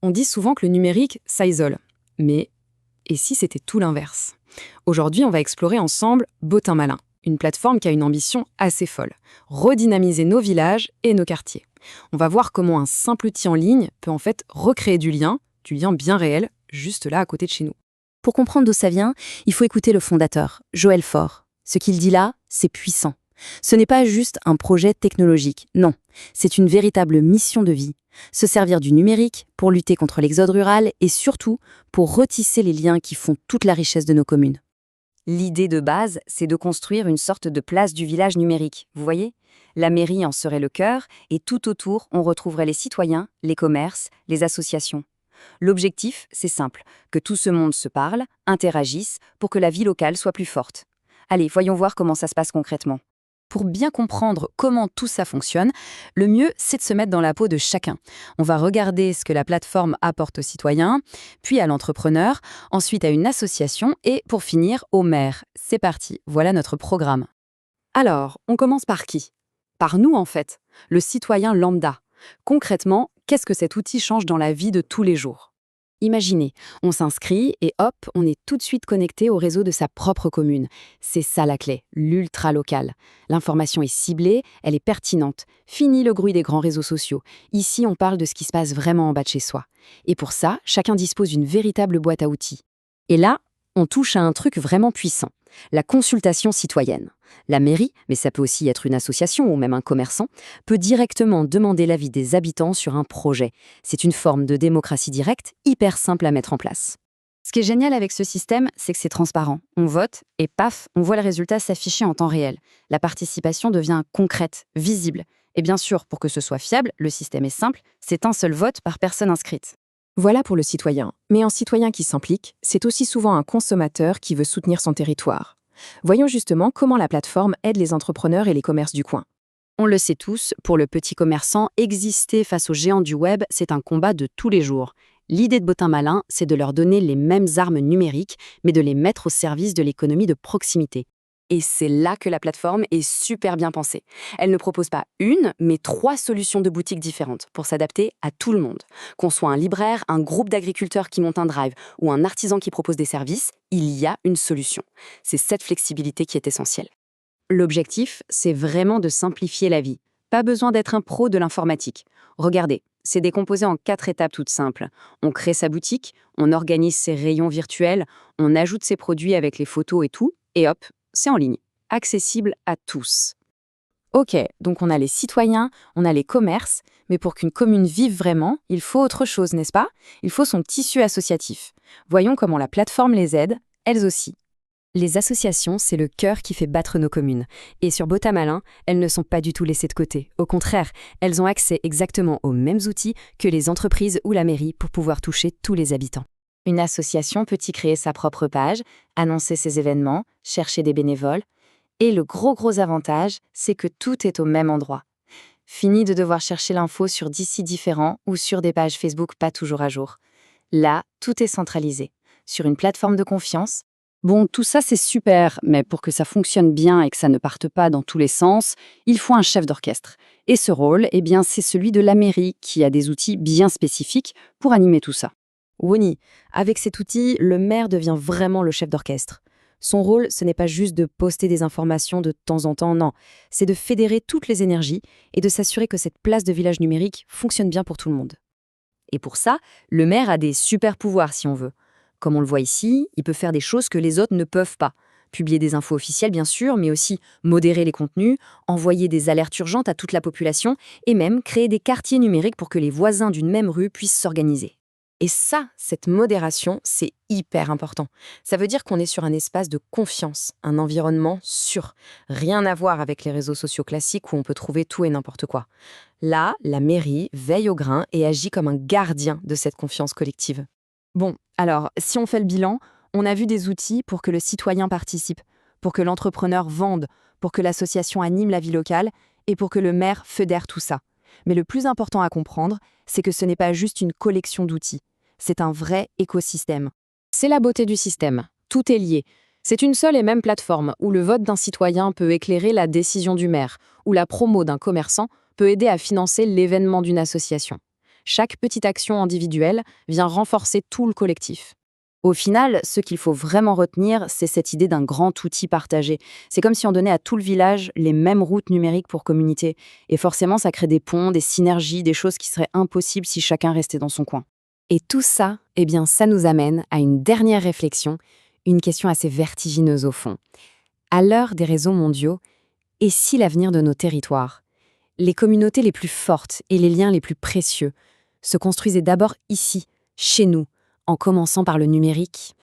On dit souvent que le numérique, ça isole. Mais et si c'était tout l'inverse? Aujourd'hui, on va explorer ensemble Bottin Malin, une plateforme qui a une ambition assez folle: redynamiser nos villages et nos quartiers. On va voir comment un simple outil en ligne peut en fait recréer du lien bien réel, juste là à côté de chez nous. Pour comprendre d'où ça vient, il faut écouter le fondateur, Joël Faure. Ce qu'il dit là, c'est puissant. Ce n'est pas juste un projet technologique, non, c'est une véritable mission de vie. Se servir du numérique pour lutter contre l'exode rural et surtout pour retisser les liens qui font toute la richesse de nos communes. L'idée de base, c'est de construire une sorte de place du village numérique, vous voyez? La mairie en serait le cœur et tout autour, on retrouverait les citoyens, les commerces, les associations. L'objectif, c'est simple, que tout ce monde se parle, interagisse pour que la vie locale soit plus forte. Allez, voyons voir comment ça se passe concrètement. Pour bien comprendre comment tout ça fonctionne, le mieux, c'est de se mettre dans la peau de chacun. On va regarder ce que la plateforme apporte aux citoyens, puis à l'entrepreneur, ensuite à une association et, pour finir, au maire. C'est parti, voilà notre programme. Alors, on commence par qui? Par nous en fait, le citoyen lambda. Concrètement, qu'est-ce que cet outil change dans la vie de tous les jours? Imaginez, on s'inscrit et hop, on est tout de suite connecté au réseau de sa propre commune. C'est ça la clé, l'ultra local. L'information est ciblée, elle est pertinente. Fini le bruit des grands réseaux sociaux. Ici, on parle de ce qui se passe vraiment en bas de chez soi. Et pour ça, chacun dispose d'une véritable boîte à outils. Et là, on touche à un truc vraiment puissant, la consultation citoyenne. La mairie, mais ça peut aussi être une association ou même un commerçant, peut directement demander l'avis des habitants sur un projet. C'est une forme de démocratie directe, hyper simple à mettre en place. Ce qui est génial avec ce système, c'est que c'est transparent. On vote et paf, on voit le résultat s'afficher en temps réel. La participation devient concrète, visible. Et bien sûr, pour que ce soit fiable, le système est simple, c'est un seul vote par personne inscrite. Voilà pour le citoyen. Mais un citoyen qui s'implique, c'est aussi souvent un consommateur qui veut soutenir son territoire. Voyons justement comment la plateforme aide les entrepreneurs et les commerces du coin. On le sait tous, pour le petit commerçant, exister face aux géants du web, c'est un combat de tous les jours. L'idée de Bottin Malin, c'est de leur donner les mêmes armes numériques, mais de les mettre au service de l'économie de proximité. Et c'est là que la plateforme est super bien pensée. Elle ne propose pas une, mais 3 solutions de boutiques différentes pour s'adapter à tout le monde. Qu'on soit un libraire, un groupe d'agriculteurs qui monte un drive ou un artisan qui propose des services, il y a une solution. C'est cette flexibilité qui est essentielle. L'objectif, c'est vraiment de simplifier la vie. Pas besoin d'être un pro de l'informatique. Regardez, c'est décomposé en 4 étapes toutes simples. On crée sa boutique, on organise ses rayons virtuels, on ajoute ses produits avec les photos et tout, et hop, c'est en ligne, accessible à tous. Ok, donc on a les citoyens, on a les commerces, mais pour qu'une commune vive vraiment, il faut autre chose, n'est-ce pas? Il faut son tissu associatif. Voyons comment la plateforme les aide, elles aussi. Les associations, c'est le cœur qui fait battre nos communes. Et sur Bottin Malin, elles ne sont pas du tout laissées de côté. Au contraire, elles ont accès exactement aux mêmes outils que les entreprises ou la mairie pour pouvoir toucher tous les habitants. Une association peut y créer sa propre page, annoncer ses événements, chercher des bénévoles. Et le gros avantage, c'est que tout est au même endroit. Fini de devoir chercher l'info sur 10 sites différents ou sur des pages Facebook pas toujours à jour. Là, tout est centralisé, sur une plateforme de confiance. Bon, tout ça c'est super, mais pour que ça fonctionne bien et que ça ne parte pas dans tous les sens, il faut un chef d'orchestre. Et ce rôle, eh bien, c'est celui de la mairie qui a des outils bien spécifiques pour animer tout ça. Woni, avec cet outil, le maire devient vraiment le chef d'orchestre. Son rôle, ce n'est pas juste de poster des informations de temps en temps, non. C'est de fédérer toutes les énergies et de s'assurer que cette place de village numérique fonctionne bien pour tout le monde. Et pour ça, le maire a des super pouvoirs si on veut. Comme on le voit ici, il peut faire des choses que les autres ne peuvent pas. Publier des infos officielles bien sûr, mais aussi modérer les contenus, envoyer des alertes urgentes à toute la population et même créer des quartiers numériques pour que les voisins d'une même rue puissent s'organiser. Et ça, cette modération, c'est hyper important. Ça veut dire qu'on est sur un espace de confiance, un environnement sûr. Rien à voir avec les réseaux sociaux classiques où on peut trouver tout et n'importe quoi. Là, la mairie veille au grain et agit comme un gardien de cette confiance collective. Bon, alors, si on fait le bilan, on a vu des outils pour que le citoyen participe, pour que l'entrepreneur vende, pour que l'association anime la vie locale et pour que le maire fédère tout ça. Mais le plus important à comprendre, c'est que ce n'est pas juste une collection d'outils. C'est un vrai écosystème. C'est la beauté du système. Tout est lié. C'est une seule et même plateforme où le vote d'un citoyen peut éclairer la décision du maire, où la promo d'un commerçant peut aider à financer l'événement d'une association. Chaque petite action individuelle vient renforcer tout le collectif. Au final, ce qu'il faut vraiment retenir, c'est cette idée d'un grand outil partagé. C'est comme si on donnait à tout le village les mêmes routes numériques pour communiquer. Et forcément, ça crée des ponts, des synergies, des choses qui seraient impossibles si chacun restait dans son coin. Et tout ça, eh bien, ça nous amène à une dernière réflexion, une question assez vertigineuse au fond. À l'heure des réseaux mondiaux, et si l'avenir de nos territoires, les communautés les plus fortes et les liens les plus précieux se construisaient d'abord ici, chez nous, en commençant par le numérique?